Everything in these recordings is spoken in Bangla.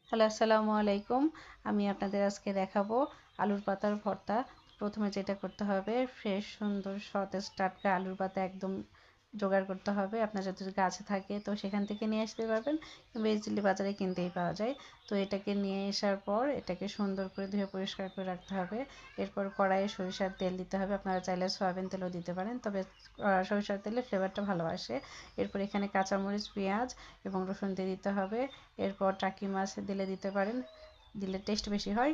হ্যালো, আসসালামু আলাইকুম। আমি আপনাদের আজকে দেখাবো আলুর পাতার ভর্তা। প্রথমে যেটা করতে হবে, ফ্রেশ সুন্দর সতেজ টাটকা আলুর পাতা একদম জোগাড় করতে হবে। আপনার যদি গাছে থাকে তো সেখান থেকে নিয়ে আসতে পারবেন, কিংবা ইজিলি বাজারে কিনতেই পাওয়া যায়। তো এটাকে নিয়ে আসার পর এটাকে সুন্দর করে ধুয়ে পরিষ্কার করে রাখতে হবে। এরপর কড়াইয়ে সরিষার তেল দিতে হবে। আপনারা চাইলে সয়াবিন তেলও দিতে পারেন, তবে সরিষার তেলে ফ্লেভারটা ভালো আসে। এরপর এখানে কাঁচামরিচ, পেঁয়াজ এবং রসুন দিয়ে দিতে হবে। এরপর টাকি মাছ দিলে দিতে পারেন, দিলে টেস্ট বেশি হয়,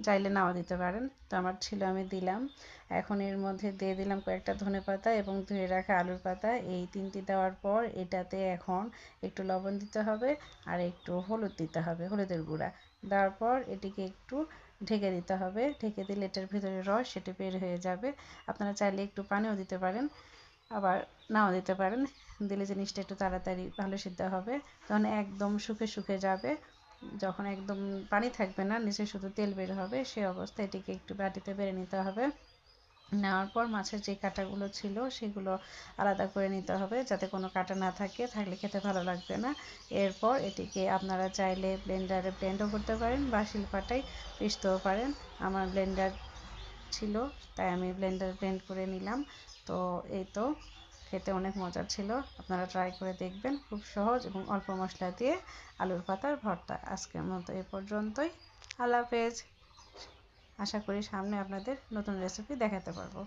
চাইলে নাও দিতে পারেন। তো আমার ছিল, আমি দিলাম। এখন এর মধ্যে দিয়ে দিলাম কয়েকটা ধনেপাতা এবং ধুয়ে রাখা আলুর পাতা। এই তিনটি দেওয়ার পর এটাতে এখন একটু লবণ দিতে হবে আর একটু হলুদ দিতে হবে, হলুদের গুঁড়া দেওয়ার পর এটিকে একটু ঢেকে দিতে হবে। ঢেকে দিলে এটার ভিতরে রস সেটি বের হয়ে যাবে। আপনারা চাইলে একটু পানিও দিতে পারেন, আবার নাও দিতে পারেন। দিলে জিনিসটা একটু তাড়াতাড়ি ভালো সিদ্ধ হবে। তখন একদম শুকে শুকে যাবে, যখন একদম পানি থাকবে না, নিচে শুধু তেল বের হবে, সেই অবস্থায় এটিকে একটু বাটিতে বেড়ে নিতে হবে। নেওয়ার পর মাছের যে কাঁটাগুলো ছিল সেগুলো আলাদা করে নিতে হবে, যাতে কোনো কাঁটা না থাকে, থাকলে খেতে ভালো লাগবে না। এরপর এটিকে আপনারা চাইলে ব্লেন্ডারে ব্লেন্ডও করতে পারেন বা শিলপাটায় পিষতেও পারেন। আমার ব্লেন্ডার ছিল, তাই আমি ব্লেন্ড করে নিলাম। তো এই তো, খেতে অনেক মজার ছিল। আপনারা ট্রাই করে দেখবেন, খুব সহজ এবং অল্প মশলা দিয়ে আলুর পাতার ভর্তা। আজকের মতো এ পর্যন্তই। আল্লাহ হাফেজ। আশা করি সামনে আপনাদের নতুন রেসিপি দেখাতে পারবো।